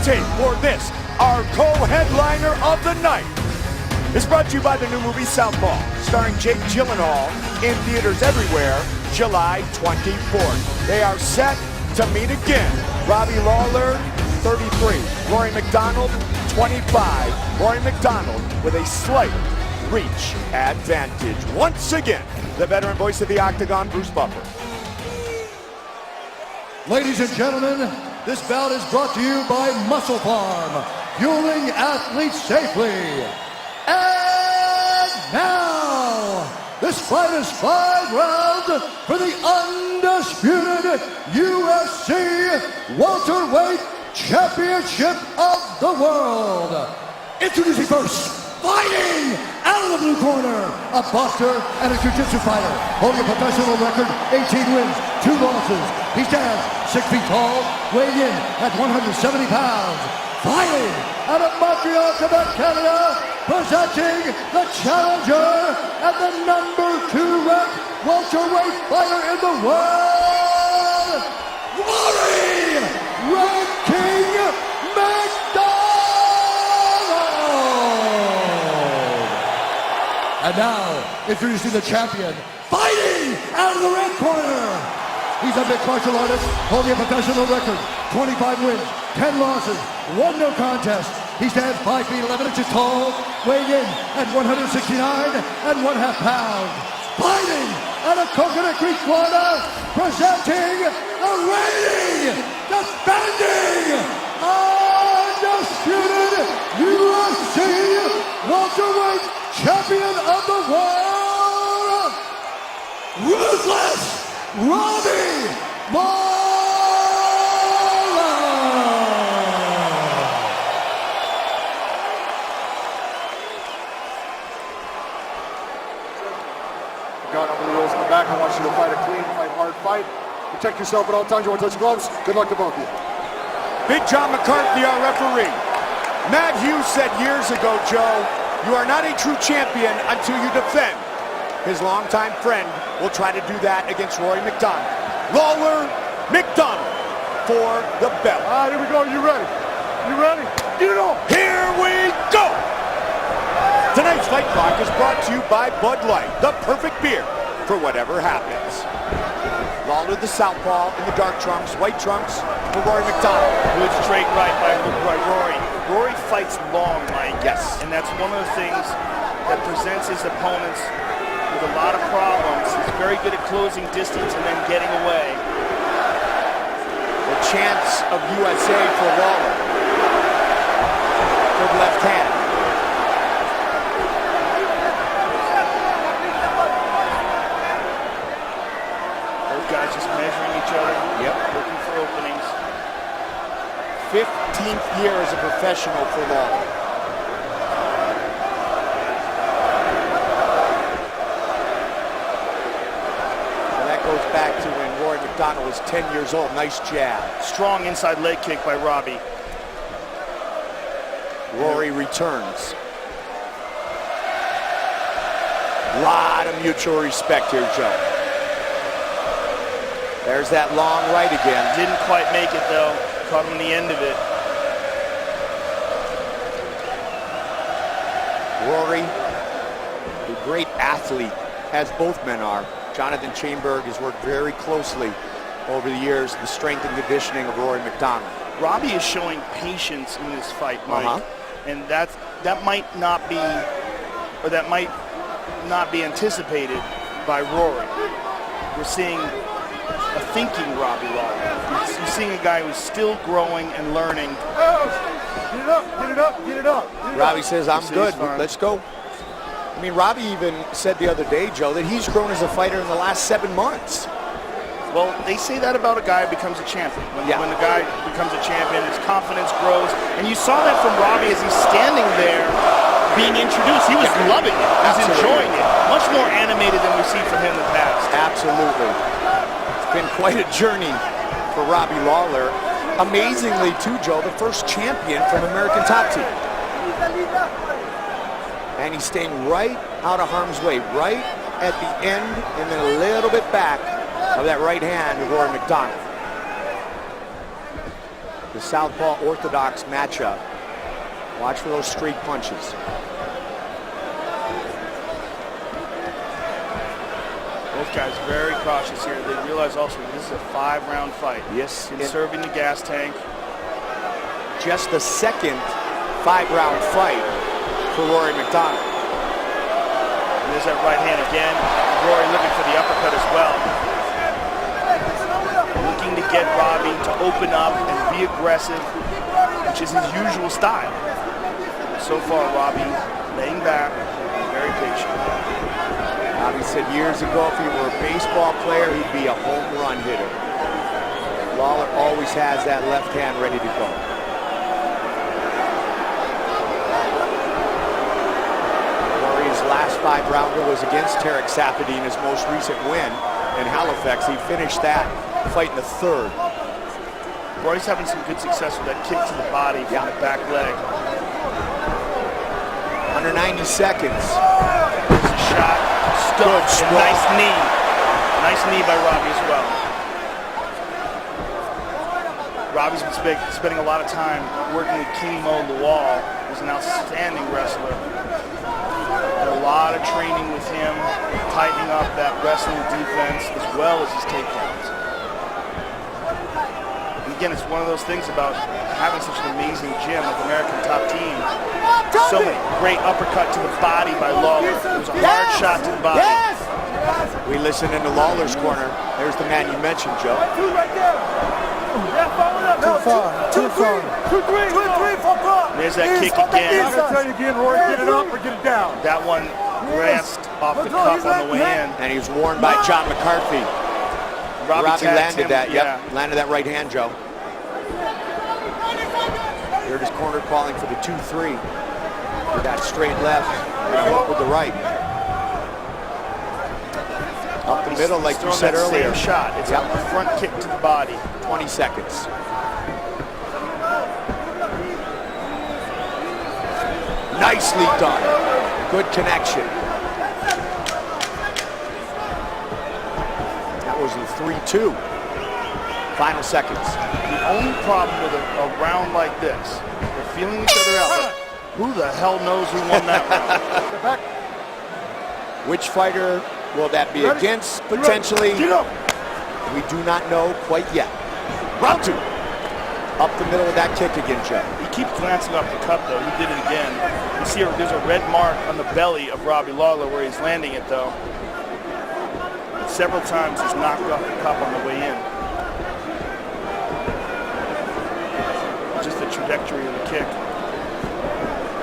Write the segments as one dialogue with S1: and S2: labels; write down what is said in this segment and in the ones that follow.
S1: tape for this, our co-headliner of the night. It's brought to you by the new movie Southpaw, starring Jake Gyllenhaal, in theaters everywhere, July 24th. They are set to meet again. Robbie Lawler, 33. Rory McDonald, 25. Rory McDonald with a slight reach advantage. Once again, the veteran voice of the Octagon, Bruce Buffer.
S2: Ladies and gentlemen, this bout is brought to you by Muscle Farm, fueling athletes safely. And now, this fight is 5 rounds for the undisputed UFC welterweight championship of the world. Introducing first, fighting out of the blue corner, a boxer and a jiu-jitsu fighter, holding a professional record, 18 wins, 2 losses. He stands 6 feet tall, weighing in at 170 pounds. Fighting out of Montreal, Quebec, Canada, presenting the challenger and the #2 ranked welterweight fighter in the world, Rory Ranking McDonald! And now, introducing the champion, fighting out of the red corner. He's a mixed martial artist, holding a professional record, 25 wins, 10 losses, 1 no contest. He stands 5 feet 11 inches tall, weighing in at 169.5 pounds. Fighting out of Coconut Creek, Florida, presenting the reigning, defending, undisputed UFC welterweight champion of the world, Ruthless Robbie Lawler!
S3: God, I'm going to rules in the back. I want you to fight a clean, fight hard fight. Protect yourself at all times. You want to touch gloves? Good luck to both of you.
S1: Big John McCarthy, our referee. Matt Hughes said years ago, Joe, you are not a true champion until you defend. His longtime friend will try to do that against Rory McDonald. Lawler, McDonald for the belt.
S3: All right, here we go. You ready? You ready? Get it on.
S1: Here we go. Tonight's Fight Clock is brought to you by Bud Light, the perfect beer for whatever happens. Lawler the southpaw in the dark trunks, white trunks for Rory McDonald.
S4: Good straight right by Rory. Rory fights long, Mike.
S1: Yes.
S4: And that's one of the things that presents his opponents with a lot of problems. He's very good at closing distance and then getting away.
S1: The chance of USA for Lawler. Good left hand.
S4: Both guys just measuring each other.
S1: Yep.
S4: Looking for openings.
S1: 15th year as a professional for Lawler. Goes back to when Rory McDonald was 10 years old. Nice jab.
S4: Strong inside leg kick by Robbie.
S1: Rory returns. Lot of mutual respect here, Joe. There's that long right again.
S4: Didn't quite make it though. Caught him the end of it.
S1: Rory, a great athlete, as both men are. Jonathan Chainberg has worked very closely over the years, the strength and conditioning of Rory McDonald.
S4: Robbie is showing patience in this fight, Mike. And that might not be anticipated by Rory. We're seeing a thinking Robbie Lawler. You're seeing a guy who's still growing and learning.
S3: Get it up, get it up, get it up.
S1: Robbie says, I'm good, let's go. I mean, Robbie even said the other day, Joe, that he's grown as a fighter in the last 7 months.
S4: Well, they say that about a guy who becomes a champion. When the guy becomes a champion, his confidence grows. And you saw that from Robbie as he's standing there being introduced. He was loving it. He was enjoying it. Much more animated than we've seen from him in the past.
S1: Absolutely. It's been quite a journey for Robbie Lawler. Amazingly, too, Joe, the first champion from American Top Team. And he's staying right out of harm's way, right at the end and then a little bit back of that right hand of Rory McDonald. the southpaw orthodox matchup. Watch for those straight punches.
S4: Both guys very cautious here. They realize also this is a 5-round fight.
S1: Yes.
S4: Conserving the gas tank.
S1: Just the second 5-round fight for Rory McDonald.
S4: There's that right hand again. Rory looking for the uppercut as well. Looking to get Robbie to open up and be aggressive, which is his usual style. So far, Robbie laying back, very patient.
S1: Robbie said years ago if he were a baseball player, he'd be a home run hitter. Lawler always has that left hand ready to go. Rory's last 5-rounder was against Tarek Safadine, his most recent win in Halifax. He finished that fight in the 3rd.
S4: Rory's having some good success with that kick to the body from the back leg.
S1: Under 90 seconds.
S4: There's a shot. Good, nice knee. Nice knee by Robbie as well. Robbie's been spending a lot of time working with Kimo Lawal, who's an outstanding wrestler. And a lot of training with him, tightening up that wrestling defense as well as his takedowns. And again, it's one of those things about having such an amazing gym with American Top Team. So many great uppercut to the body by Lawler. It was a hard shot to the body.
S2: Yes!
S1: We listen into Lawler's corner. There's the man you mentioned, Joe.
S2: Two right there. Too far. Too far. 2, 3, 4.
S4: There's that kick again.
S3: I'm going to tell you again, Rory, get it up or get it down.
S4: That one glanced off the cuff on the way in.
S1: And he was warned by John McCarthy. Robbie landed that.
S4: Yeah.
S1: Yep, landed that right hand, Joe. Here's his corner calling for the 2-3. With that straight left, and a hook with the right. Up the middle, like you said earlier.
S4: Same shot. It's a front kick to the body.
S1: 20 seconds. Nicely done. Good connection. That was the 3-2. Final seconds.
S4: The only problem with a round like this, they're feeling each other out, but who the hell knows who won that round?
S1: Which fighter will that be against, potentially? We do not know quite yet. Round 2. Up the middle of that kick again, Joe.
S4: He keeps glancing off the cup, though. He did it again. You see there's a red mark on the belly of Robbie Lawler where he's landing it, though. Several times he's knocked off the cup on the way in. Just the trajectory of the kick.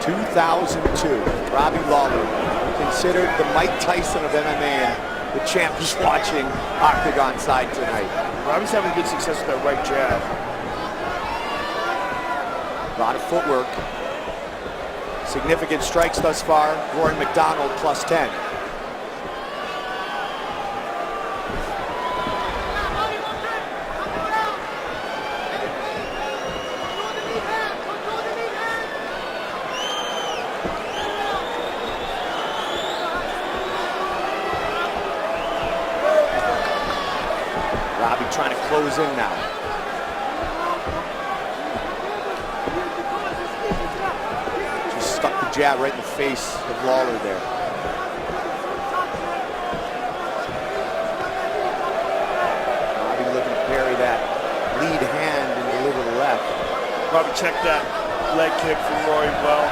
S1: 2002, Robbie Lawler, considered the Mike Tyson of MMA, and the champ is watching Octagon side tonight.
S4: Robbie's having good success with that right jab.
S1: A lot of footwork. Significant strikes thus far. Rory McDonald +10. Robbie trying to close in now. Just stuck the jab right in the face of Lawler there. Robbie looking to parry that lead hand and deliver the left.
S4: Robbie checked that leg kick from Rory well.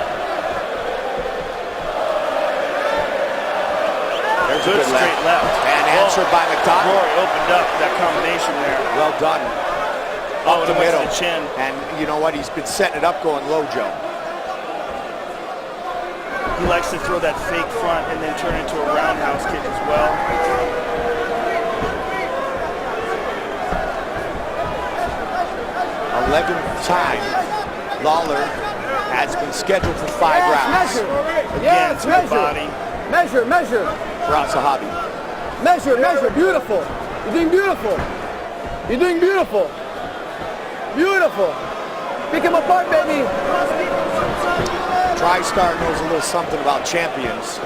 S1: There's
S4: Good
S1: a good
S4: straight left.
S1: And answered by McDonald.
S4: Rory opened up that combination there.
S1: Well done.
S4: Oh,
S1: Up the
S4: and went to
S1: middle.
S4: the chin.
S1: And you know what? He's been setting it up going low, Joe.
S4: He likes to throw that fake front and then turn it into a roundhouse kick as well.
S1: 11th time Lawler has been scheduled for 5 rounds.
S4: Again, to the body.
S2: Measure.
S1: Round Sahabi.
S2: Measure. Beautiful. You're doing beautiful. Beautiful. Pick him apart, baby.
S1: TriStar knows a little something about champions.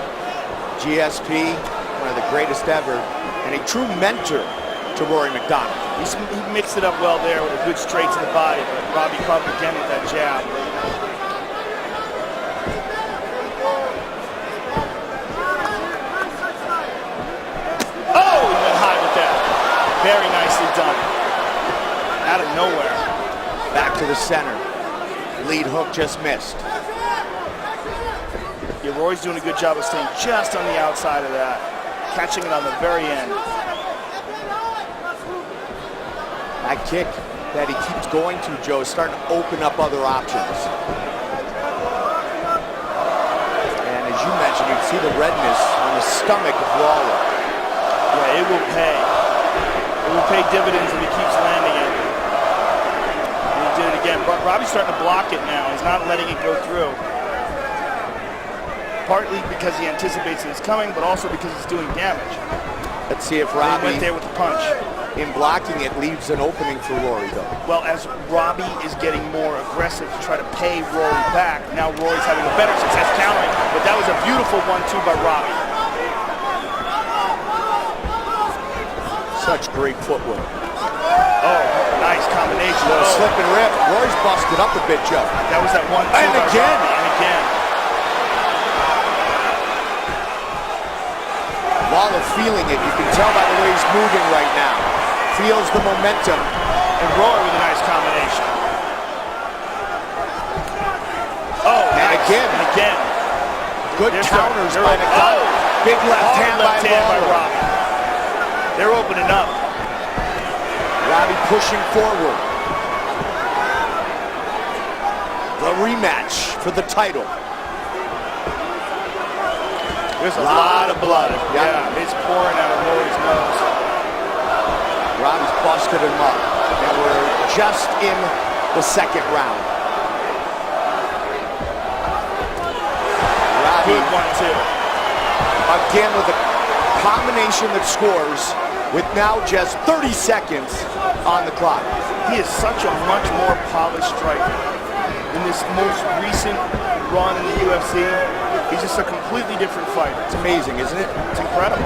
S1: GSP, one of the greatest ever, and a true mentor to Rory McDonald.
S4: He mixed it up well there with a good straight to the body, but Robbie caught him again with that jab. Oh, he went high with that. Very nicely done. Out of nowhere.
S1: Back to the center. Lead hook just missed.
S4: Yeah, Rory's doing a good job of staying just on the outside of that, catching it on the very end.
S1: That kick that he keeps going to, Joe, is starting to open up other options. And as you mentioned, you can see the redness on the stomach of Lawler.
S4: Yeah, it will pay. It will pay dividends if he keeps landing it. And he did it again. But Robbie's starting to block it now. He's not letting it go through. Partly because he anticipates that it's coming, but also because it's doing damage.
S1: Let's see if Robbie
S4: went there with the punch.
S1: In blocking it leaves an opening for Rory, though.
S4: Well, as Robbie is getting more aggressive to try to pay Rory back, now Rory's having a better success countering, but that was a beautiful 1-2 by Robbie.
S1: Such great footwork.
S4: Oh, nice combination.
S1: Slip and rip. Rory's busted up a bit, Joe.
S4: That was that 1-2
S1: And
S4: by
S1: again.
S4: Robbie, and again.
S1: Lawler feeling it. You can tell by the way he's moving right now. Feels the momentum.
S4: And Rory with a nice combination. Oh,
S1: and
S4: nice.
S1: again.
S4: And again.
S1: Good counters by McDonald. Big left hand by
S4: Robbie. They're opening up.
S1: Robbie pushing forward. The rematch for the title.
S4: There's a lot of blood. Yeah, it's pouring out of Rory's nose.
S1: Robbie's busted him up. And we're just in the second round. Robbie,
S4: good 1-2.
S1: Again with a combination that scores with now just 30 seconds on the clock.
S4: He is such a much more polished striker. In this most recent run in the UFC, he's just a completely different fighter.
S1: It's amazing, isn't it?
S4: It's incredible.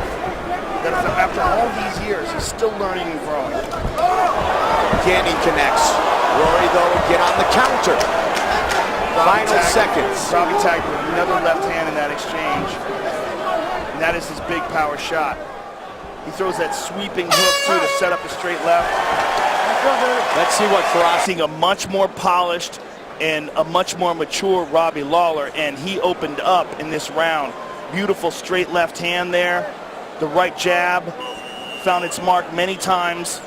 S4: That after all these years, he's still learning and growing.
S1: Again, he connects. Rory, though, again on the counter. Final seconds.
S4: Robbie tagged with another left hand in that exchange. And that is his big power shot. He throws that sweeping hook, too, to set up a straight left.
S1: Let's see what Ferraz.
S4: Seeing a much more polished and a much more mature Robbie Lawler, and he opened up in this round. Beautiful straight left hand there. The right jab found its mark many times.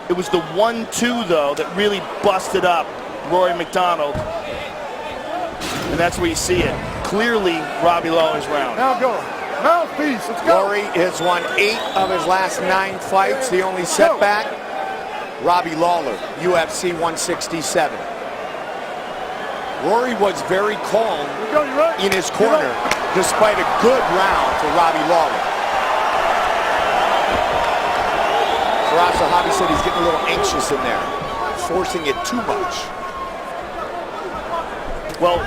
S4: It was the 1-2, though, that really busted up Rory McDonald. And that's where you see it. Clearly, Robbie Lawler's round.
S3: Now go. Mouthpiece, let's go.
S1: Rory has won 8 of his last 9 fights. The only setback, Robbie Lawler, UFC 167. Rory was very calm in his corner, despite a good round for Robbie Lawler. Firas Zahabi said he's getting a little anxious in there, forcing it too much.
S4: Well,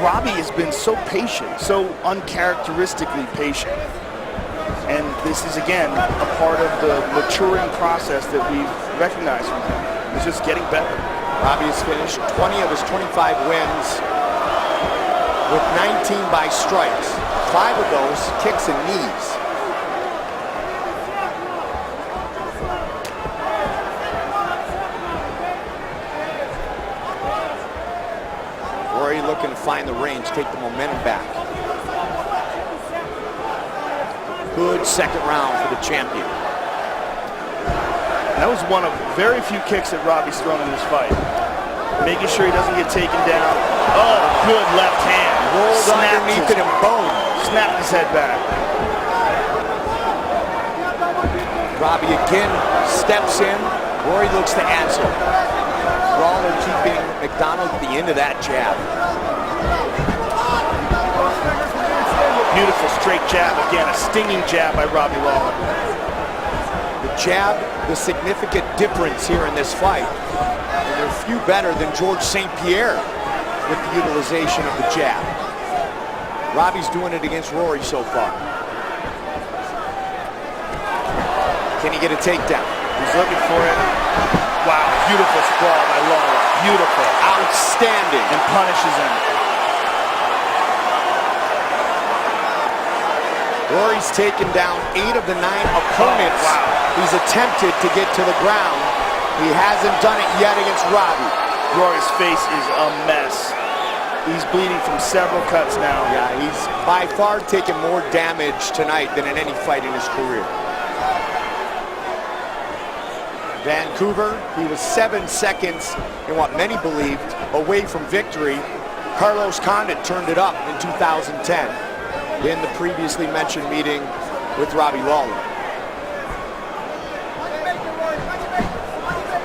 S4: Robbie has been so patient, so uncharacteristically patient. And this is, again, a part of the maturing process that we've recognized from him. He's just getting better.
S1: Robbie has finished 20 of his 25 wins with 19 by strikes. 5 of those kicks and knees. Rory looking to find the range, take the momentum back. Good second round for the champion.
S4: That was one of very few kicks that Robbie's thrown in this fight. Making sure he doesn't get taken down. Oh, good left hand.
S1: Rolled underneath it and boom.
S4: Snapped his head back.
S1: Robbie again steps in. Rory looks to answer. Lawler keeping McDonald at the end of that jab.
S4: Beautiful straight jab. Again, a stinging jab by Robbie Lawler.
S1: The jab, the significant difference here in this fight. And there are few better than George St. Pierre with the utilization of the jab. Robbie's doing it against Rory so far. Can he get a takedown?
S4: He's looking for it. Wow, beautiful sprawl by Lawler. Beautiful.
S1: Outstanding.
S4: And punishes him.
S1: Rory's taken down 8 of the 9 opponents he's attempted to get to the ground. He hasn't done it yet against Robbie.
S4: Rory's face is a mess. He's bleeding from several cuts now.
S1: Yeah, he's by far taken more damage tonight than in any fight in his career. Vancouver, he was 7 seconds in what many believed away from victory. Carlos Condit turned it up in 2010 in the previously mentioned meeting with Robbie Lawler.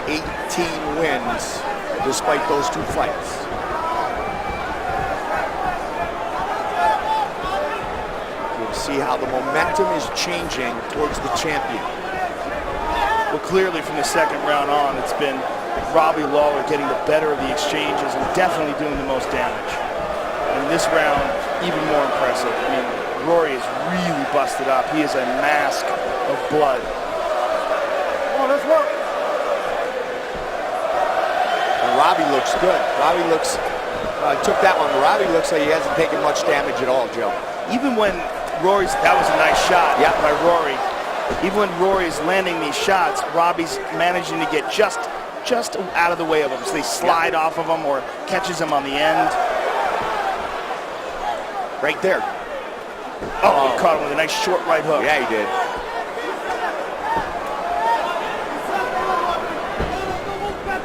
S1: 18 wins despite those 2 fights. You'll see how the momentum is changing towards the champion.
S4: Well, clearly from the second round on, it's been Robbie Lawler getting the better of the exchanges and definitely doing the most damage. And this round, even more impressive. I mean, Rory is really busted up. He is a mask of blood.
S3: Come on, let's work.
S1: And Robbie looks good. Robbie looks, took that one. Robbie looks like he hasn't taken much damage at all, Joe.
S4: Even when Rory's, that was a nice shot by Rory. Even when Rory's landing these shots, Robbie's managing to get just out of the way of him. So they slide off of him or catches him on the end.
S1: Right there.
S4: Oh, he caught him with a nice short right hook.
S1: Yeah, he did.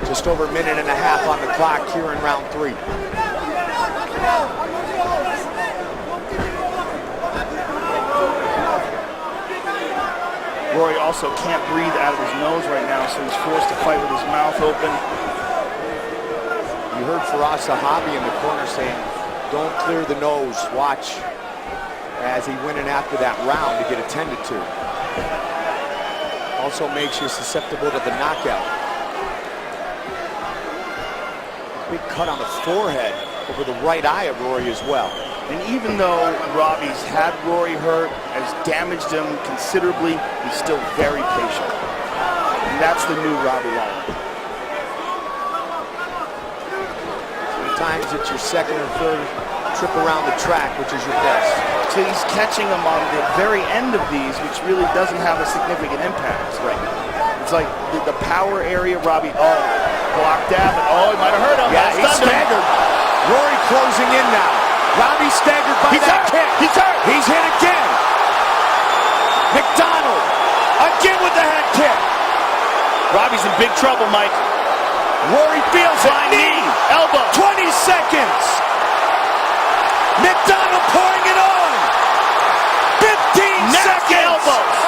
S1: Just over a minute and a half on the clock here in round 3.
S4: Rory also can't breathe out of his nose right now, so he's forced to fight with his mouth open.
S1: You heard Faraz Sahabi in the corner saying, don't clear the nose, watch, as he went in after that round to get attended to. Also makes you susceptible to the knockout. Big cut on the forehead over the right eye of Rory as well.
S4: And even though Robbie's had Rory hurt, has damaged him considerably, he's still very patient. And that's the new Robbie Lawler.
S1: Sometimes it's your second or third trip around the track, which is your best.
S4: So he's catching him on the very end of these, which really doesn't have a significant impact.
S1: Right.
S4: It's like the power area, Robbie, blocked that, but he might have hurt him.
S1: Yeah, he's staggered. Rory closing in now. Robbie staggered by that kick.
S4: He's hurt.
S1: He's hit again. McDonald again with the head kick.
S4: Robbie's in big trouble, Mike.
S1: Rory feels it.
S4: Knee, elbow.
S1: 20 seconds. McDonald pouring it on. 15 seconds.
S4: Elbows.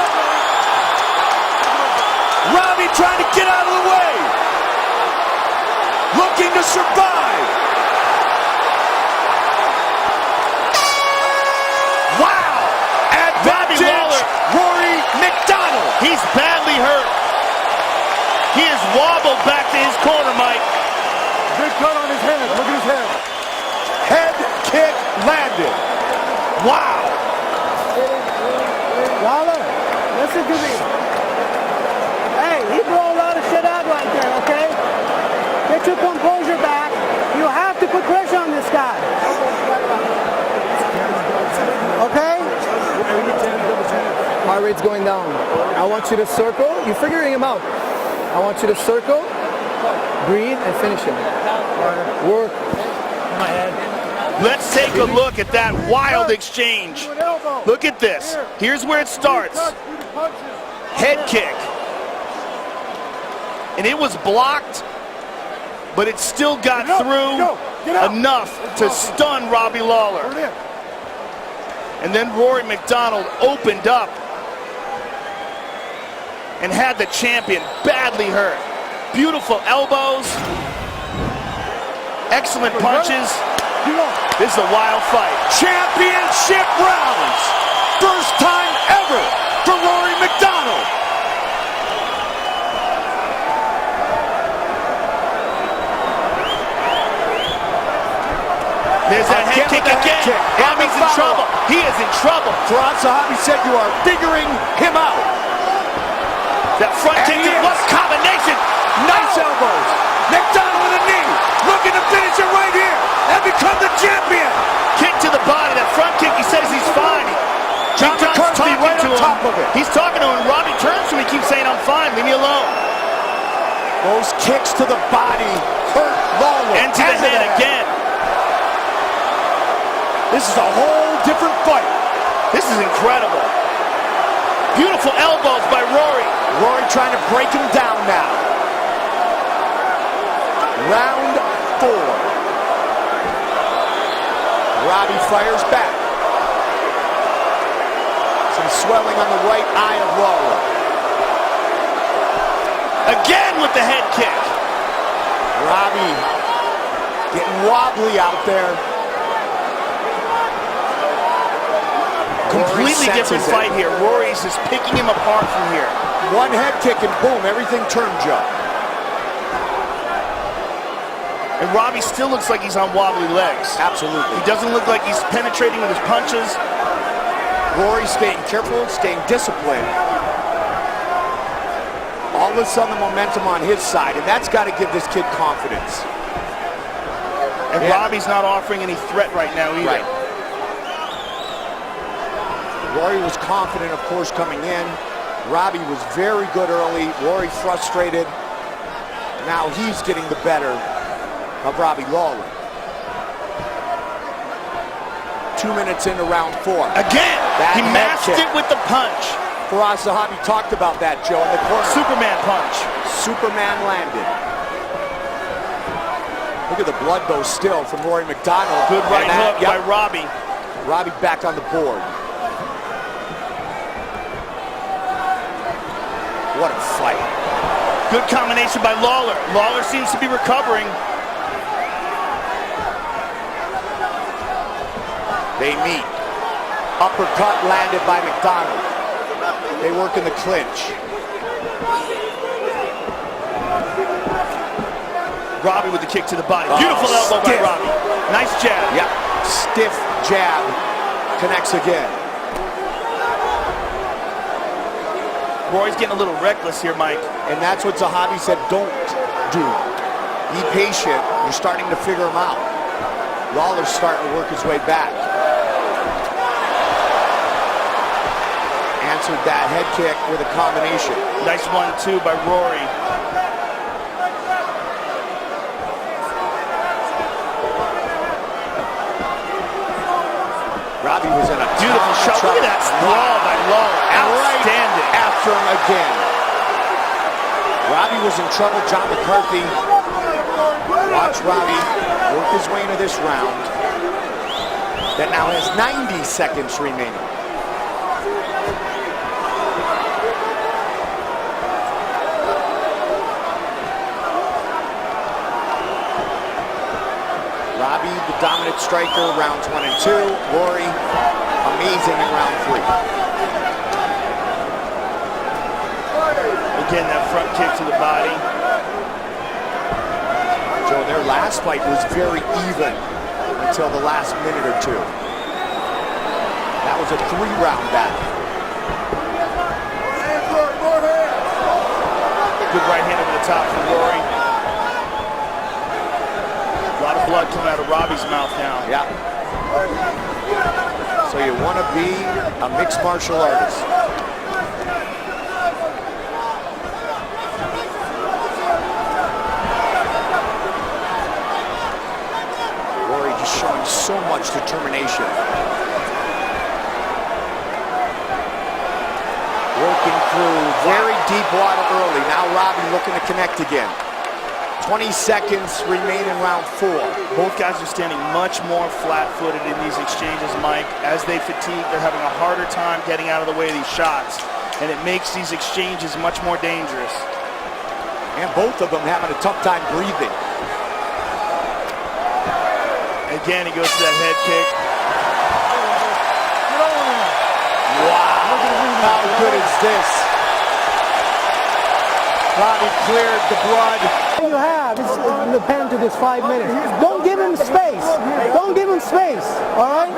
S1: Robbie trying to get out of the way. Looking to survive. Wow! Advantage, Rory McDonald.
S4: He's badly hurt. He is wobbled back to his corner, Mike.
S3: Big cut on his head. Look at his head.
S1: Head kick landed. Wow!
S5: Lawler, listen to me. Hey, he blew a lot of shit out right there, okay? Get your composure back. You have to put pressure on this guy. Okay? Heart rate's going down. I want you to circle. You're figuring him out. I want you to circle, breathe, and finish him. Work. My head.
S4: Let's take a look at that wild exchange. Look at this. Here's where it starts. Head kick. And it was blocked, but it still got through enough to stun Robbie Lawler. And then Rory McDonald opened up and had the champion badly hurt. Beautiful elbows, excellent punches. This is a wild fight.
S1: Championship rounds. First time ever for Rory McDonald.
S4: There's that head kick again. Robbie's in trouble. He is in trouble.
S1: Faraz Sahabi said you are figuring him out.
S4: That front kick, what combination!
S1: Nice elbows. McDonald with a knee. Looking to finish it right here and become the champion.
S4: Kick to the body, that front kick, he says he's fine. John John's talking
S1: right
S4: to
S1: on
S4: him.
S1: top of it.
S4: He's talking to him. Robbie turns to him, he keeps saying, I'm fine, leave me alone.
S1: Those kicks to the body hurt Lawler.
S4: And to the head again.
S1: This is a whole different fight.
S4: This is incredible. Beautiful elbows by Rory.
S1: Rory trying to break him down now. Round 4. Robbie fires back. Some swelling on the right eye of Lawler.
S4: Again with the head kick.
S1: Robbie getting wobbly out there.
S4: Completely different fight here. Rory's just picking him apart from here.
S1: One head kick and boom, everything turned, Joe.
S4: And Robbie still looks like he's on wobbly legs.
S1: Absolutely.
S4: He doesn't look like he's penetrating with his punches.
S1: Rory staying careful, staying disciplined. All of a sudden the momentum on his side, and that's got to give this kid confidence.
S4: And Robbie's not offering any threat right now either.
S1: Right. Rory was confident, of course, coming in. Robbie was very good early. Rory frustrated. Now he's getting the better of Robbie Lawler. 2 minutes into round 4.
S4: Again, he masked it with the punch.
S1: Firas Zahabi talked about that, Joe, in the corner.
S4: Superman punch.
S1: Superman landed. Look at the blood, though, still from Rory McDonald.
S4: Good right hook by Robbie.
S1: Robbie back on the board. What a fight.
S4: Good combination by Lawler. Lawler seems to be recovering.
S1: They meet. Uppercut landed by McDonald. They work in the clinch.
S4: Robbie with the kick to the body. Beautiful elbow by Robbie. Nice jab.
S1: Yep. Stiff jab. Connects again.
S4: Roy's getting a little reckless here, Mike.
S1: And that's what Zahabi said, don't do. Be patient. You're starting to figure him out. Lawler's starting to work his way back. Answered that head kick with a combination.
S4: Nice 1-2 by Rory.
S1: Robbie was in a
S4: beautiful shot. Look at that sprawl by Lawler. Outstanding.
S1: Right after him again. Robbie was in trouble. John McCarthy. Watch Robbie work his way into this round. That now has 90 seconds remaining. Robbie, the dominant striker, rounds 1 and 2. Rory, amazing in round 3.
S4: Again, that front kick to the body.
S1: Joe, their last fight was very even until the last minute or two. That was a 3-round battle.
S4: Good right hand over the top from Rory. A lot of blood coming out of Robbie's mouth now.
S1: Yeah. So you want to be a mixed martial artist. Rory just showing so much determination. Working through very deep water early. Now Robbie looking to connect again. 20 seconds remain in round 4.
S4: Both guys are standing much more flat-footed in these exchanges, Mike. As they fatigue, they're having a harder time getting out of the way of these shots, and it makes these exchanges much more dangerous.
S1: And both of them having a tough time breathing.
S4: Again, he goes to that head kick.
S1: Wow, how good is this? Robbie cleared the blood.
S5: You have is in the pen to this 5 minutes. Don't give him space. Don't give him space. All right?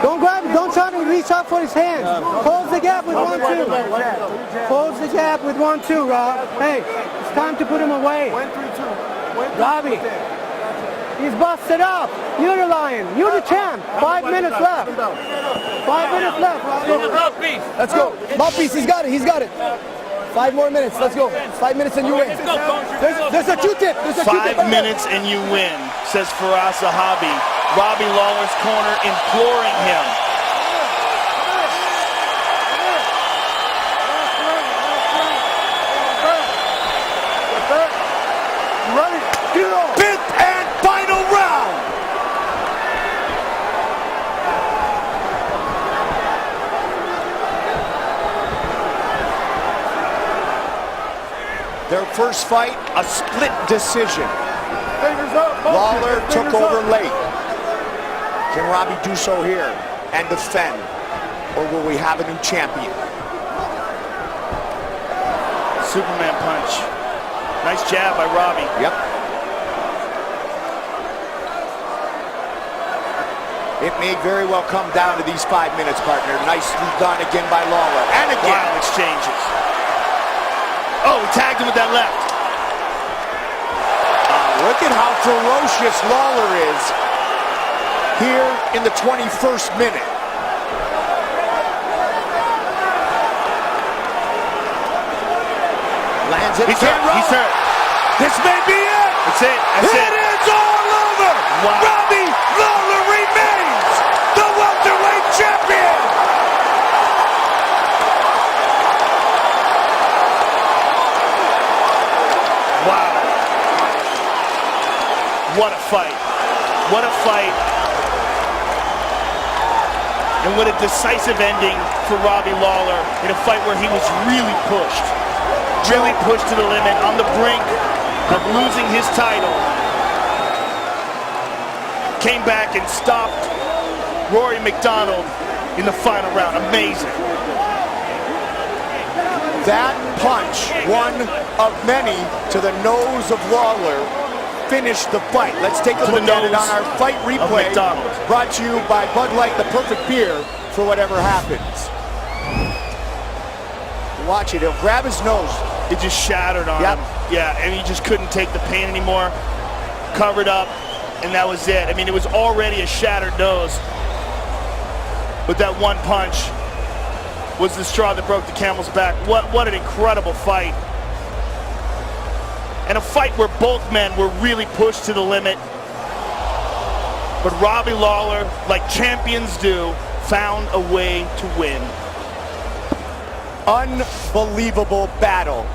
S5: Don't grab. Don't try to reach. reach out for his hands. Close the gap with 1-2. Close the gap with 1-2, Rob. Hey, it's time to put him away.
S3: 1-3-2.
S5: Robbie, he's busted up. You're the lion. You're the champ. 5 minutes left. 5 minutes left, Robbie.
S2: Let's go. Mouthpiece, he's got it. He's got it. 5 more minutes. Let's go. 5 minutes and you win. There's a Q-tip.
S4: 5 minutes and you win, says Firas Zahabi. Robbie Lawler's corner imploring him.
S1: Fifth and final round. Their first fight, a split decision. Lawler took over late. Can Robbie do so here and defend? Or will we have a new champion?
S4: Superman punch. Nice jab by Robbie.
S1: Yep. It may very well come down to these 5 minutes, partner. Nicely done again by Lawler. And again.
S4: Wild exchanges. Oh, he tagged him with that left.
S1: Look at how ferocious Lawler is here in the 21st minute. Lands it.
S4: He's hurt. He's hurt.
S1: This may be it.
S4: That's it. That's it.
S1: It is all over.
S4: Wow.
S1: Robbie Lawler remains the welterweight champion.
S4: Wow. What a fight. What a fight. And what a decisive ending for Robbie Lawler in a fight where he was really pushed. Really pushed to the limit, on the brink of losing his title. Came back and stopped Rory McDonald in the final round. Amazing.
S1: That punch, one of many to the nose of Lawler, finished the fight. Let's take a look at it on our fight replay. Brought to you by Bud Light, the perfect beer for whatever happens. Watch it. He'll grab his nose.
S4: It just shattered on him. Yeah, and he just couldn't take the pain anymore. Covered up, and that was it. I mean, it was already a shattered nose. But that one punch was the straw that broke the camel's back. What an incredible fight. And a fight where both men were really pushed to the limit. But Robbie Lawler, like champions do, found a way to win.
S1: Unbelievable battle.